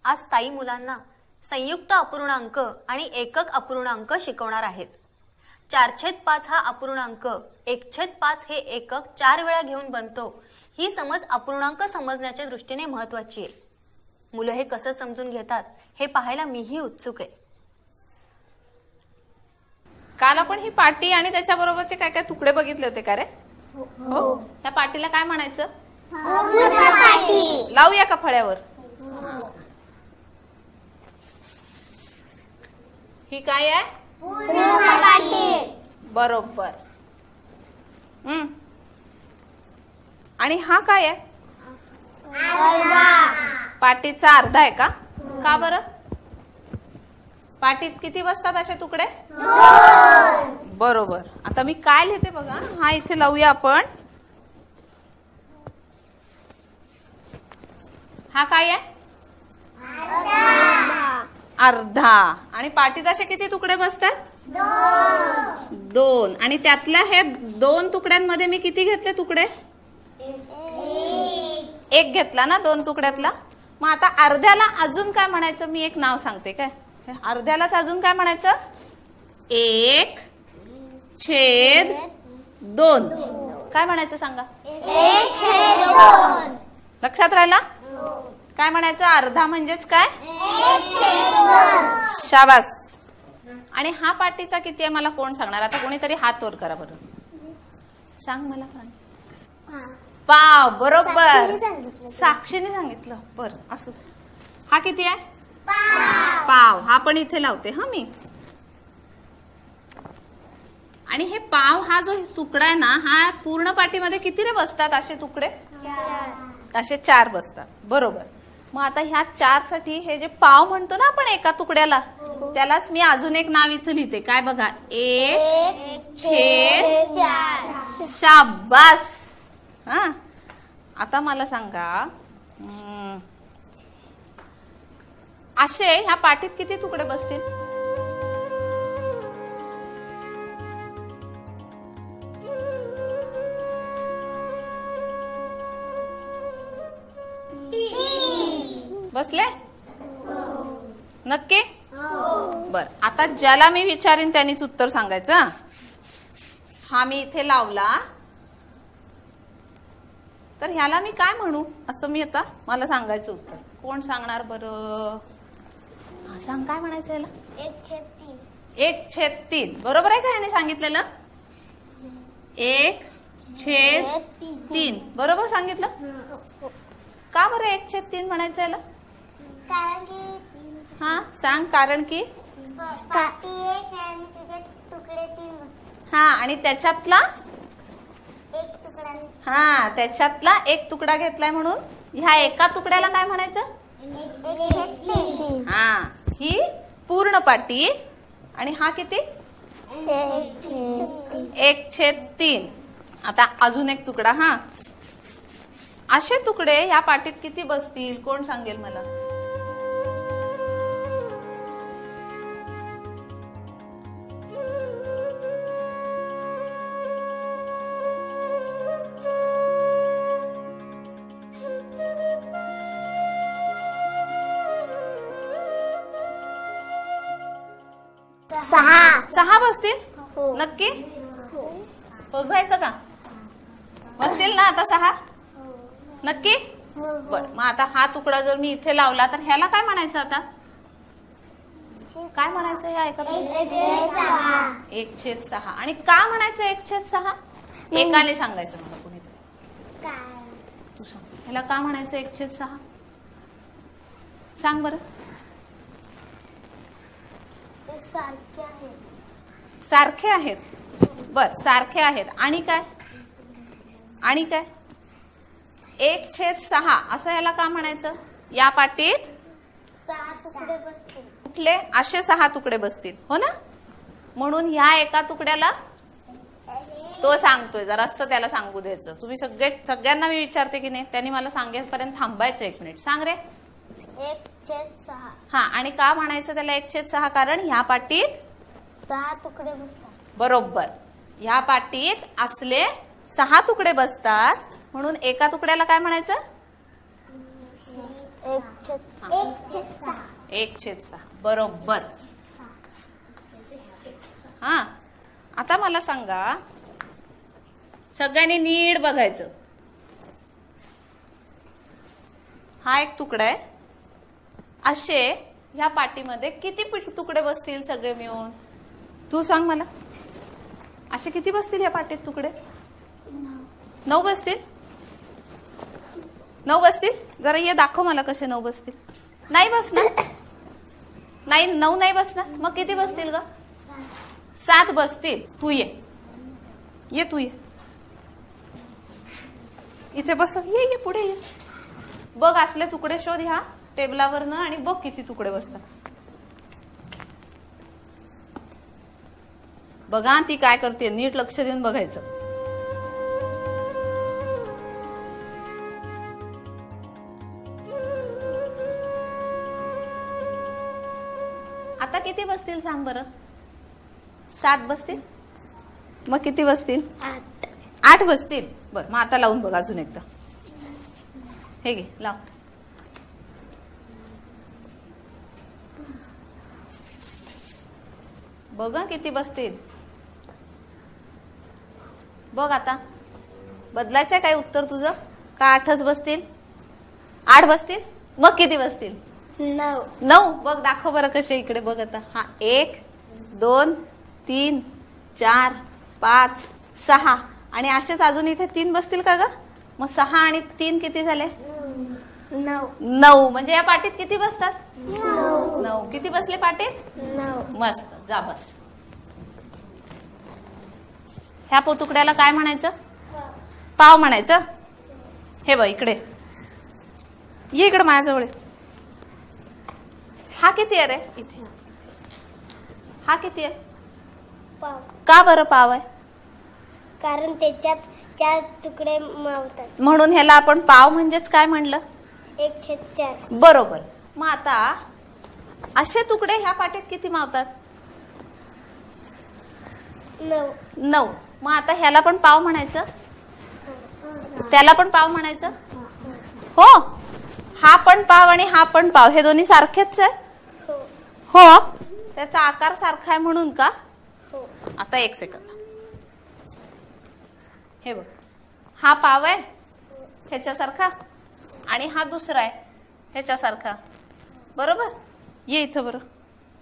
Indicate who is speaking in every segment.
Speaker 1: आज ताई मुलांना संयुक्त अपूर्णांक आणि एकक अपूर्णांक शिकवणार आहेत। 4/5 हा अपूर्णांक, 1/5 हे एकक 4 वेळा घेऊन बनतो, ही समज अपूर्णांक समजण्याच्या दृष्टीने महत्त्वाची आहे। मुलं हे कसं समजून घेतात हे पाहायला मीही उत्सुक आहे।
Speaker 2: काल आपण ही पाटी आणि त्याच्याबरोबरचे काय काय तुकडे बघितले होते का रे? हो। त्या पाटीला काय म्हणायचं? लावूया का फळ्यावर? ही काय आहे? बरोबर। आणि हा काय आहे? पाटीचा अर्धा आहे का? का बरं? पाटीत किती बसतात असे तुकडे? 2। बरोबर। आता मी काय लिहिते बघा, हा इथे लावूया आपण। हा काय आहे? अर्धा। आणि पाटीत असे किती तुकडे बसतात? 2। आणि त्यातल्या हे 2 तुकड्यांमध्ये मी किती घेतले तुकडे? 1 घेतला ना 2 तुकड्यातला। मग आता अर्ध्याला अजून काय म्हणायचं? मी एक नाव सांगते काय? अर्ध्यालाच अजून काय म्हणायचं? 1/2 काय म्हणायचं सांगा? 1/2 लक्षात राहिला? काय म्हणायचं? अर्धा म्हणजेच काय? 1/2 शाबास। आणि हा पाटीचा किती आहे मला कोण सांगणार? आता कोणीतरी हात वर करा बरं, सांग मला। पाव। बरोबर, साक्षीने सांगितलं। बरं असं। हा किती आहे? पाव। हा पण इथे लावते हा मी। आणि हे पाव हा जो तुकडा आहे ना, हा पूर्ण पाटीमध्ये किती रे बसतात असे तुकडे? 4 असे 4 बसतात। बरोबर। मग आता ह्या 4 साठी हे जे पाव म्हणतो ना आपण एका तुकड्याला, त्यालाच मी अजून एक नाव इथं लिहिते। काय बघा? 1/4 शाबास। हा आता मला सांगा, असे ह्या पाटीत किती तुकडे बसतील? बसले? नक्की? बर। आता ज्याला मी विचारीन त्यांनीच उत्तर सांगायचं। हा मी इथे लावला तर ह्याला मी काय म्हणू असं मी आता मला सांगायचं उत्तर। कोण सांगणार बरं? सांग, काय म्हणायचं याला? 1/3 1/3 बरोबर आहे का ह्याने सांगितलेलं? 1/3 बरोबर सांगितलं। का बरं 1/3 म्हणायचं याला?
Speaker 3: कारण की
Speaker 2: हा सांग। कारण की
Speaker 3: पाटी एक आणि तुझे तुकडे 3 बसतात।
Speaker 2: हा आणि त्याच्यातला
Speaker 3: एक तुकडा।
Speaker 2: हा त्याच्यातला एक तुकडा घेतलाय म्हणून ह्या एका तुकड्याला काय म्हणायचं?
Speaker 3: 1/3
Speaker 2: हा ही पूर्ण पाटी। आणि हा किती? 1/3 आता अजून एक तुकडा। हा असे तुकडे ह्या पाटीत किती बसतील कोण सांगेल मला? सहा बसतील? नक्की? बघायचं का? बसतील ना आता 6? नक्की? बर। मग आता हा तुकडा जर मी इथे लावला तर ह्याला काय म्हणायचं? आता काय म्हणायचं? ह्या एका 1/6 आणि का म्हणायचं 1/6? एकाने सांगायचं मला कोणीतरी। तू सांग, ह्याला का म्हणायचं 1/6? सांग बरं। सारखे आहेत। बर, सारखे आहेत। आणि काय? आणि काय? 1/6 असं ह्याला का म्हणायचं? या पाटीत
Speaker 3: 6 तुकडे बसतील।
Speaker 2: कुठले? असे 6 तुकडे बसतील, हो ना? म्हणून ह्या एका तुकड्याला तो सांगतोय, जरा असं त्याला सांगू द्यायचं। तुम्ही सगळ्यांना मी विचारते की नाही, त्यांनी मला सांगेपर्यंत थांबायचं 1 मिनिट। सांग रे।
Speaker 3: 1/6
Speaker 2: हा आणि का म्हणायचं त्याला 1/6? कारण ह्या पाटीत
Speaker 3: 6 तुकडे बसतात।
Speaker 2: बरोबर। ह्या पाटीत असले 6 तुकडे बसतात, म्हणून एका तुकड्याला काय म्हणायचं? 1/6 बरोबर. हा आता मला सांगा, सगळ्यांनी नीट बघायचं. हा एक तुकडा आहे. असे ह्या पाटीमध्ये किती तुकडे बसतील सगळे मिळून? तू सांग मला. असे किती बसतील या पाटीत तुकडे? 9 बसतील. 9 बसतील. जरा ये दाखव मला कसे 9 बसतील. नाही बसणार. नाही 9 नाही बसणार. मग किती बसतील ग? 7 बसतील. तू ये तू ये इथे बस. ये पुढे ये. बघ असले तुकडे शोध ह्या टेबलावरनं आणि बघ किती तुकडे बसतात. बघा ती काय करते, नीट लक्ष देऊन बघायचं. आता किती बसतील सांग बरं? 7 बसतील. मग किती बसतील? 8 बसतील. बरं मग आता लावून बघ अजून एकदा. हे घे लाव. बघ किती बसतील. बघ आता बदलायचंय काय उत्तर तुझं? का 8च बसतील? 8 बसतील. मग किती बसतील? 9. बघ दाखव बरं कसे. इकडे बघ आता. हा 1 2 3 4 5 6 आणि असेच अजून इथे 3 बसतील का ग? मग 6 आणि 3 किती झाले? 9. म्हणजे या पाटीत किती बसतात? 9. किती बसले पाटीत? 9. मस्त. जा बस. ह्या पोतुकड्याला काय म्हणायचं? पाव म्हणायचं. हे बघ इकडे ये. इकडे माझ्याजवळ. हा किती आहे रे? इथे. हा किती आहे? का बरं पाव आहे?
Speaker 3: कारण त्याच्यात 4 तुकडे मावतात
Speaker 2: म्हणून ह्याला आपण पाव म्हणजेच काय म्हणलं?
Speaker 3: 1/4.
Speaker 2: बरोबर. मग आता असे तुकडे ह्या पाटीत किती मावतात? 9. मग आता ह्याला पण पाव म्हणायचं, त्याला पण पाव म्हणायचं. हो. हा पण पाव आणि हा पण पाव हे दोन्ही सारखेच आहे. हो. त्याचा आकार सारखा आहे म्हणून का? आता 1 सेकंद. हे बघ हा पाव आहे ह्याच्यासारखा आणि हा दुसरा आहे ह्याच्यासारखा. बरोबर. ये इथं बरं.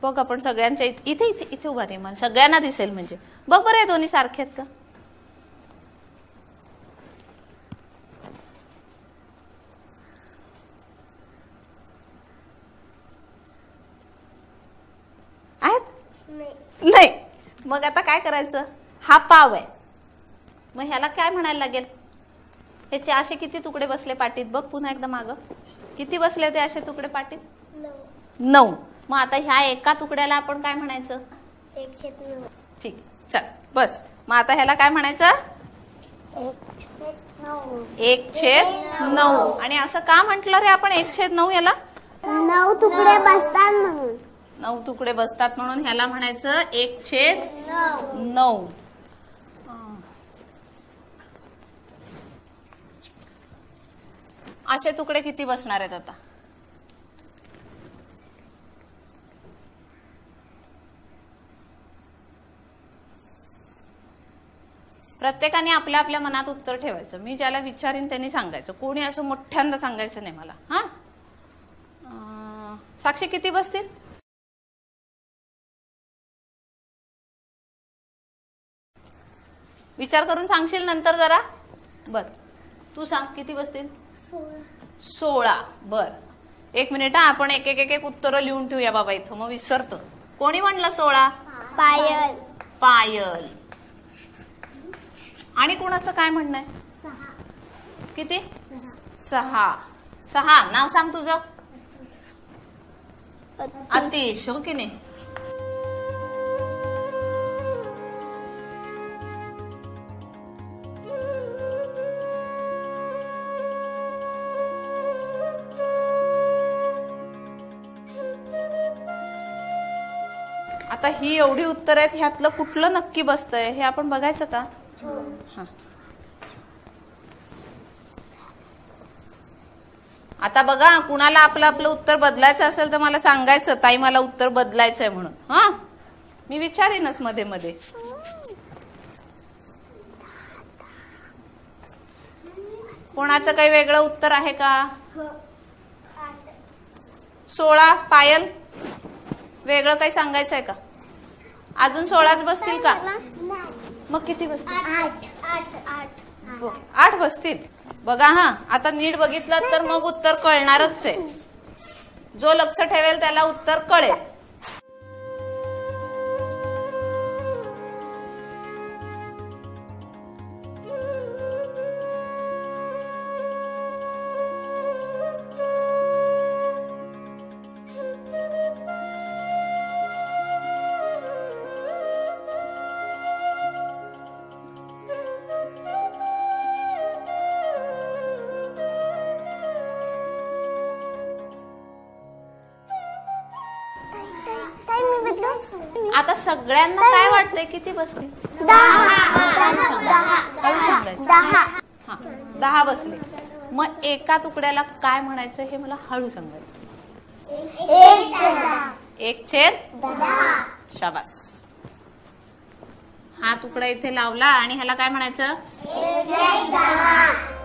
Speaker 2: बघ आपण सगळ्यांच्या इथे इथे इथे उभा रे. मला सगळ्यांना दिसेल म्हणजे. बघ बरं हे दोन्ही सारखे आहेत का? आहेत? नाही. मग आता काय करायचं? हा पाव आहे. मग ह्याला काय म्हणायला लागेल? ह्याचे असे किती तुकडे बसले पाटीत? बघ पुन्हा एकदा माग. किती बसले ते असे तुकडे पाटीत? 9. मग आता ह्या एका तुकड्याला आपण काय म्हणायचं?
Speaker 3: 1/9.
Speaker 2: ठीक. चल बस. मग आता ह्याला काय म्हणायचं? 1/9. आणि असं का म्हंटल रे आपण 1/9 याला?
Speaker 3: 9 तुकडे बसतात म्हणून.
Speaker 2: 9 तुकडे बसतात म्हणून ह्याला म्हणायचं 1/9. असे तुकडे किती बसणार आहेत आता? प्रत्येकाने आपल्या आपल्या मनात उत्तर ठेवायचं. मी ज्याला विचारीन त्यांनी सांगायचं. कोणी असं मोठ्यांदा सांगायचं नाही मला. हा साक्षी किती बसतील? विचार करून सांगशील नंतर जरा. बर तू सांग किती बसतील? 16. बर 1 मिनिट हा. आपण एक एक एक उत्तर लिहून ठेवूया बाबा इथं. मग विसरतो. कोणी म्हणलं 16?
Speaker 3: पायल.
Speaker 2: पायल. आणि कोणाचं काय म्हणणं आहे?
Speaker 3: 6.
Speaker 2: किती? 6. 6. नाव सांग तुझं. अतिश. हो की नाही? आता ही एवढी उत्तर आहेत. ह्यातलं कुठलं नक्की बसतंय हे आपण बघायचं का? हा. आता बघा, कुणाला आपलं आपलं उत्तर बदलायचं असेल तर मला सांगायचं, ताई मला उत्तर बदलायचंय म्हणून. हा, मी विचारेनच मध्ये मध्ये. कोणाचं काही वेगळं उत्तर आहे का? 16. पायल, वेगळं काही सांगायचंय का? अजून 16च बसतील का? मग किती बसतील? 8 बसतील. बघा हा, आता नीट बघितलं तर मग उत्तर कळणारच आहे. जो लक्ष ठेवेल त्याला उत्तर कळेल. आता सगळ्यांना काय वाटतंय किती बसतील? 10 बसले. मग एका तुकड्याला काय म्हणायचं हे मला हळू सांगायचं. 1/10. शाबास. हा तुकडा इथे लावला आणि ह्याला काय म्हणायचं? 1/10.